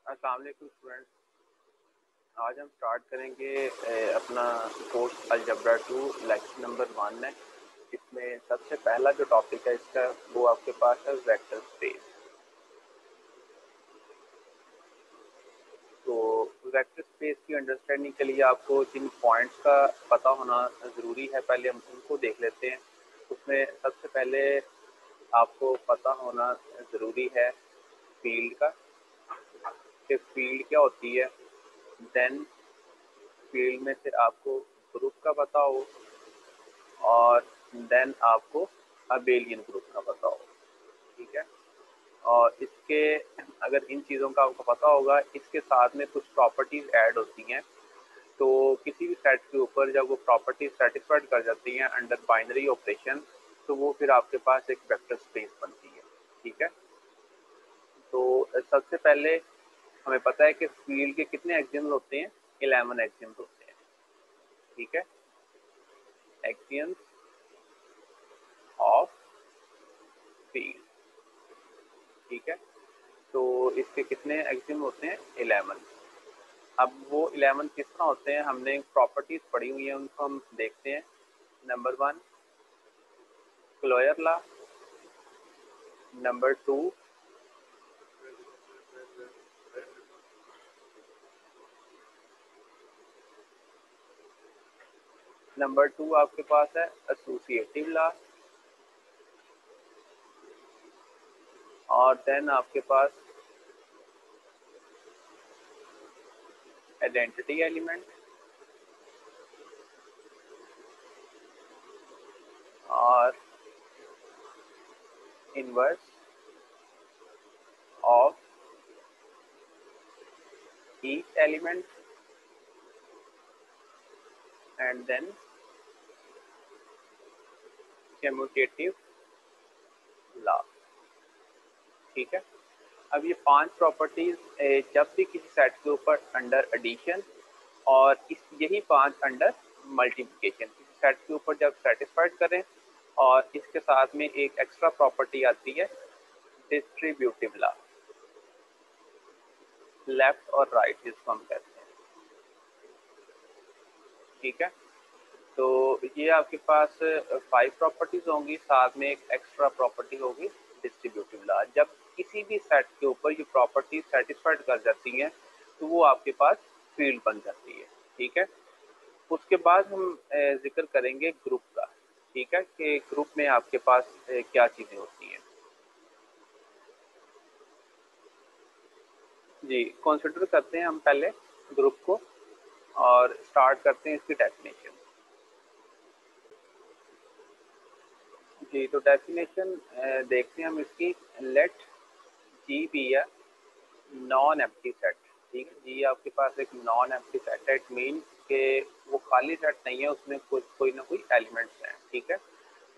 अस्सलाम वालेकुम स्टूडेंट्स। आज हम स्टार्ट करेंगे अपना कोर्स अलजबरा 2 लेक्चर नंबर 1 है। इसमें सबसे पहला जो टॉपिक है इसका वो आपके पास है वेक्टर स्पेस। तो वेक्टर स्पेस की अंडरस्टैंडिंग के लिए आपको जिन पॉइंट्स का पता होना ज़रूरी है पहले हम उनको देख लेते हैं। उसमें सबसे पहले आपको पता होना ज़रूरी है फील्ड का, कि फील्ड क्या होती है। देन फील्ड में से आपको ग्रुप का पता हो और देन आपको अबेलियन ग्रुप का पता हो, ठीक है। और इसके अगर इन चीज़ों का आपको पता होगा, इसके साथ में कुछ प्रॉपर्टीज़ ऐड होती हैं। तो किसी भी सेट के ऊपर जब वो प्रॉपर्टीज सेटिस्फाइड कर जाती हैं अंडर बाइनरी ऑपरेशन, तो वो फिर आपके पास एक वेक्टर स्पेस बनती है, ठीक है। तो सबसे पहले हमें पता है कि फील्ड के कितने एक्सियम्स होते हैं, 11 एक्सियम्स होते हैं, ठीक है। एक्सियम्स ऑफ फील्ड, ठीक है। तो इसके कितने एक्सियम होते हैं, 11। अब वो 11 किस तरह होते हैं, हमने प्रॉपर्टीज पढ़ी हुई हैं, उनको हम देखते हैं। नंबर 1 क्लोयर लॉ, नंबर 2 आपके पास है एसोसिएटिव लॉ, और देन आपके पास आइडेंटिटी एलिमेंट, और inverse of each element, and then commutative law, ठीक है। अब ये 5 प्रॉपर्टीज जब भी किसी सेट के ऊपर अंडर एडिशन और यही 5 अंडर मल्टीप्लिकेशन, किसी सेट के ऊपर जब सेटिस्फाइड करें, और इसके साथ में एक एक्स्ट्रा प्रॉपर्टी आती है डिस्ट्रीब्यूटिव लॉ, लेफ्ट और राइट जिसको हम कहते हैं, ठीक है। तो ये आपके पास 5 प्रॉपर्टीज होंगी, साथ में एक एक्स्ट्रा प्रॉपर्टी होगी डिस्ट्रीब्यूटिव लॉ। जब किसी भी सेट के ऊपर ये प्रॉपर्टी सेटिस्फाइड कर जाती हैं तो वो आपके पास फील्ड बन जाती है, ठीक है। उसके बाद हम जिक्र करेंगे ग्रुप का, ठीक है, कि ग्रुप में आपके पास क्या चीज़ें होती हैं। जी, कंसिडर करते हैं हम पहले ग्रुप को और स्टार्ट करते हैं इसकी डेफिनेशन। जी, तो डेफिनेशन देखते हैं हम इसकी। Let G be a non empty set, ठीक है। जी आपके पास एक नॉन एम्प्टी सेट है, इट मीन कि वो खाली सेट नहीं है, उसमें कोई ना कोई एलिमेंट्स हैं, ठीक है।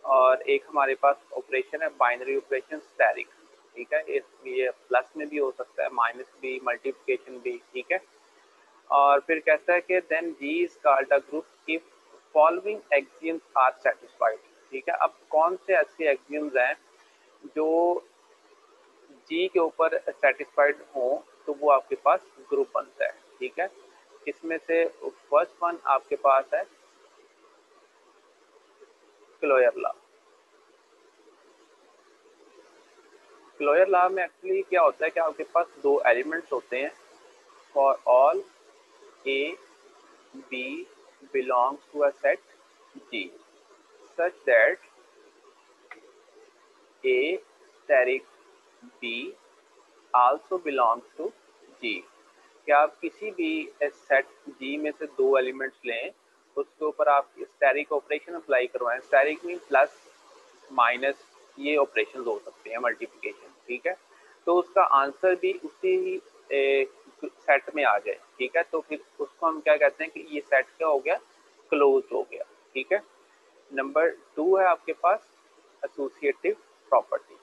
और एक हमारे पास ऑपरेशन है बाइनरी ऑपरेशन स्टैटिक, ठीक है। ये प्लस में भी हो सकता है, माइनस भी, मल्टीप्लिकेशन भी, ठीक है। और फिर कहता है कि then G is called a group if following axioms are satisfied, ठीक है। अब कौन से ऐसे एक्सियम्स हैं जो जी के ऊपर सेटिस्फाइड हो तो वो आपके पास ग्रुप बनता है, ठीक है। इसमें से फर्स्ट वन आपके पास है क्लोयर लॉ। क्लोयर लॉ में एक्चुअली क्या होता है कि आपके पास 2 एलिमेंट्स होते हैं, for all A B belongs to a set G such that A asterisk B also belongs to G. क्या आप किसी भी सेट जी में से 2 एलिमेंट्स लें, उसके ऊपर आप स्टैटिक ऑपरेशन अप्लाई करवाएं। स्टैटिक मीन प्लस माइनस, ये ऑपरेशन हो सकते हैं, मल्टीप्लिकेशन, ठीक है। तो उसका आंसर भी उसी ही सेट में आ जाए, ठीक है। तो फिर उसको हम क्या कहते हैं कि ये सेट क्या हो गया, क्लोज हो गया, ठीक है। नंबर 2 है आपके पास एसोसिएटिव प्रॉपर्टी,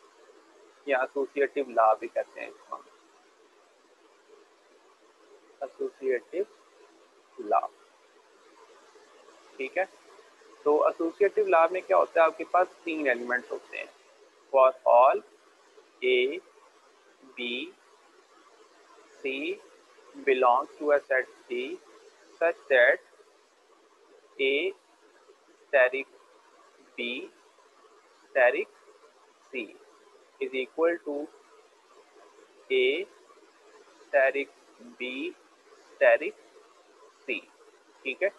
या एसोसिएटिव लॉ भी कहते हैं इसको हम, एसोसिएटिव लॉ, ठीक है। तो एसोसिएटिव लॉ में क्या होता है, आपके पास 3 एलिमेंट्स होते हैं, for all A b C belongs to a set G such that A steric B steric C is equal to A steric B steric C। ठीक है।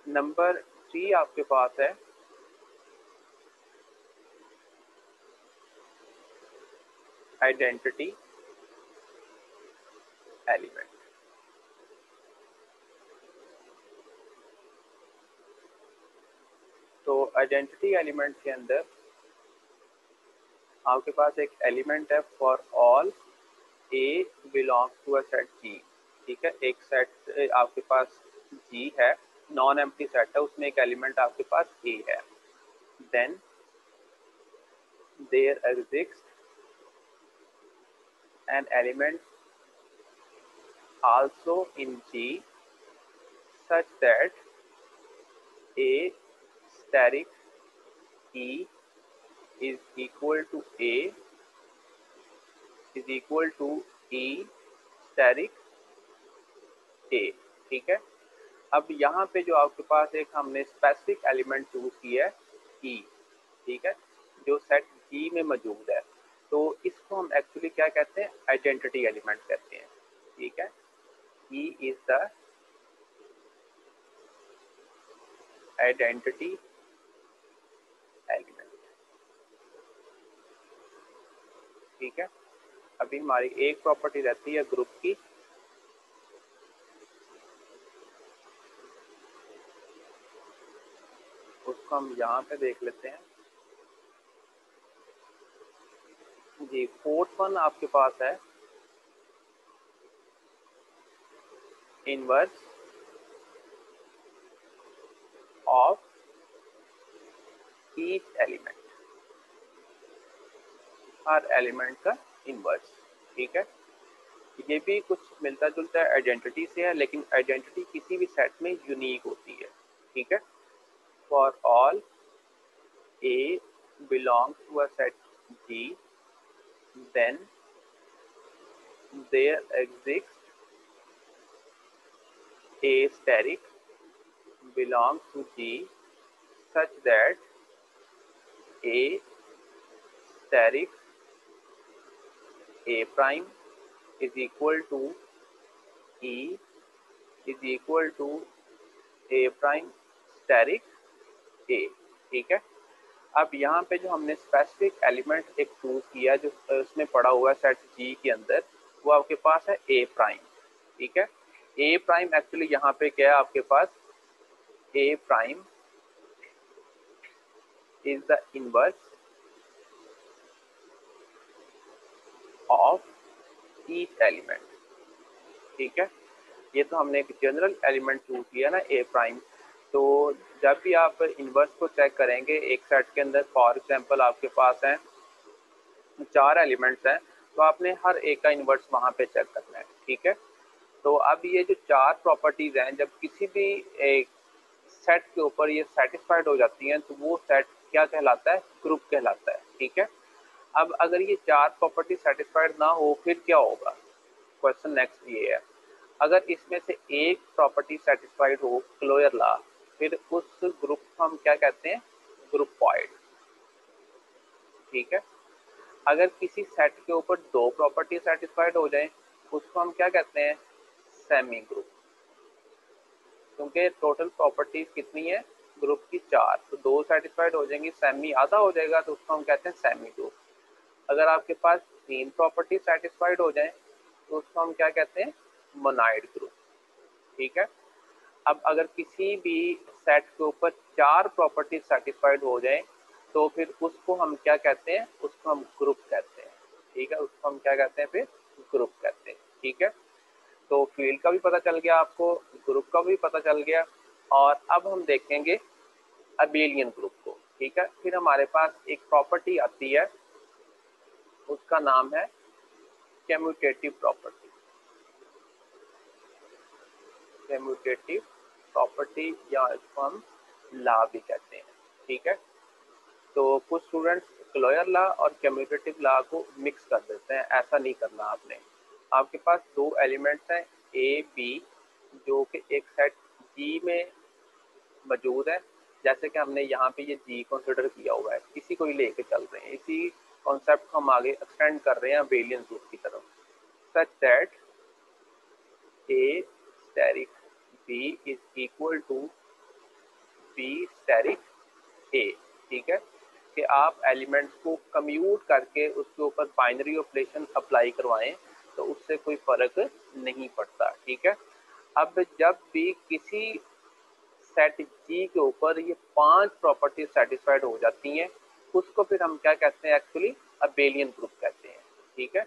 नंबर 3 आपके पास है आइडेंटिटी एलिमेंट। तो आइडेंटिटी एलिमेंट के अंदर आपके पास एक एलिमेंट है for all A belongs to a set G. ठीक है, एक सेट आपके पास जी है, नॉन एम्प्टी सेट है, उसमें एक एलिमेंट आपके पास ए है। Then there exist an element also in G such that A steric E is equal to A is equal to E steric A। ठीक है। अब यहाँ पे जो आपके पास एक हमने स्पेसिफिक एलिमेंट चूज किया है E, ठीक है, जो सेट G में मौजूद है, तो इसको हम एक्चुअली क्या कहते हैं, आइडेंटिटी एलिमेंट कहते हैं। ठीक है, E is the identity element. ठीक है, अभी हमारी एक प्रॉपर्टी रहती है ग्रुप की, उसको हम यहाँ पे देख लेते हैं जी। फोर्थ वन आपके पास है inverse of each element, her element का इनवर्स। ठीक है, ये भी कुछ मिलता जुलता आइडेंटिटी से है, लेकिन आइडेंटिटी किसी भी सेट में यूनिक होती है। ठीक है, for all A belongs to a set G then there exist A steric belongs to G such that A steric A prime is equal to E is equal to A prime steric A। ठीक है, अब यहाँ पे जो हमने specific element एक choose किया जो उसमें पड़ा हुआ है सेट G के अंदर, वो आपके पास है A प्राइम। ठीक है, ए प्राइम एक्चुअली यहाँ पे क्या है आपके पास, A prime is the inverse of each element. ठीक है, ये तो हमने एक जनरल एलिमेंट चूज किया ना ए प्राइम। तो जब भी आप इनवर्स को चेक करेंगे एक सेट के अंदर, फॉर एग्जांपल आपके पास हैं 4 एलिमेंट्स हैं, तो आपने हर एक का इनवर्स वहाँ पे चेक करना है। ठीक है, तो अब ये जो 4 प्रॉपर्टीज हैं, जब किसी भी एक सेट के ऊपर ये सेटिस्फाइड हो जाती हैं, तो वो सेट क्या कहलाता है, ग्रुप कहलाता है। ठीक है, अब अगर ये 4 प्रॉपर्टी सेटिस्फाइड ना हो फिर क्या होगा, क्वेश्चन नेक्स्ट ये है। अगर इसमें से एक प्रॉपर्टी सेटिस्फाइड हो, क्लोजर लॉ, फिर उस ग्रुप को हम क्या कहते हैं, ग्रुपॉइड। ठीक है, अगर किसी सेट के ऊपर 2 प्रॉपर्टी सेटिस्फाइड हो जाए, उसको हम क्या कहते हैं, सेमी ग्रुप। क्योंकि टोटल प्रॉपर्टीज कितनी है ग्रुप की, 4, तो 2 सेटिस्फाइड हो जाएंगी, सेमी आधा हो जाएगा, तो उसको हम कहते हैं सेमी ग्रुप। अगर आपके पास 3 प्रॉपर्टी सेटिस्फाइड हो जाए, तो उसको हम क्या कहते हैं, मोनाइड ग्रुप। ठीक है, अब अगर किसी भी सेट के ऊपर 4 प्रॉपर्टी सेटिस्फाइड हो जाए, तो फिर उसको हम क्या कहते हैं, उसको हम ग्रुप कहते हैं। ठीक है, उसको हम क्या कहते हैं, फिर ग्रुप कहते हैं। ठीक है, तो फील्ड का भी पता चल गया आपको, ग्रुप का भी पता चल गया, और अब हम देखेंगे अबेलियन ग्रुप को। ठीक है, फिर हमारे पास एक प्रॉपर्टी आती है, उसका नाम है कम्यूटेटिव प्रॉपर्टी। कम्यूटेटिव प्रॉपर्टी या इसको हम लॉ भी कहते हैं। ठीक है, तो कुछ स्टूडेंट्स क्लोजर लॉ और कम्यूटेटिव लॉ को मिक्स कर देते हैं, ऐसा नहीं करना आपने। आपके पास दो एलिमेंट्स हैं ए बी, जो कि एक सेट जी में मौजूद है। जैसे कि हमने यहाँ पे ये जी कंसिडर किया हुआ है, इसी को ही लेके चल रहे हैं, इसी कॉन्सेप्ट को हम आगे एक्सटेंड कर रहे हैं अबेलियन ग्रुप की तरफ। Such that A asterisk B is equal to B asterisk A. ठीक है, कि आप एलिमेंट्स को कम्यूट करके उसके ऊपर बाइनरी ऑपरेशन अप्लाई करवाएं तो उससे कोई फर्क नहीं पड़ता। ठीक है, अब जब भी किसी सेट जी के ऊपर ये 5 प्रॉपर्टीज सेटिस्फाइड हो जाती हैं, उसको फिर हम क्या कहते हैं, एक्चुअली अबेलियन ग्रुप कहते हैं। ठीक है,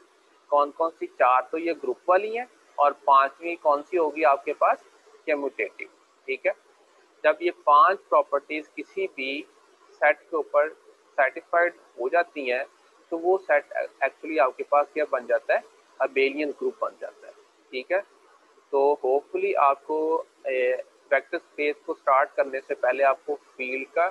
कौन कौन सी? 4 तो ये ग्रुप वाली हैं और 5वीं कौन सी होगी आपके पास? कम्यूटेटिव। ठीक है, जब ये 5 प्रॉपर्टीज किसी भी सेट के ऊपर सेटिस्फाइड हो जाती हैं तो वो सेट एक्चुअली आपके पास क्या बन जाता है? अबेलियन ग्रुप बन जाता है। ठीक है, तो होपफुली आपको वेक्टर स्पेस को स्टार्ट करने से पहले आपको फील्ड का,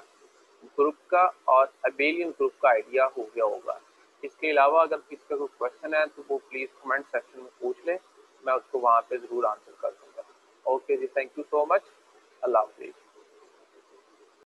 ग्रुप का और अबेलियन ग्रुप का आइडिया हो गया होगा। इसके अलावा अगर किसी का कोई क्वेश्चन है तो वो प्लीज़ कमेंट सेक्शन में पूछ लें, मैं उसको वहाँ पे ज़रूर आंसर कर दूँगा। ओके जी, थैंक यू सो मच। अल्लाह हाफिज़।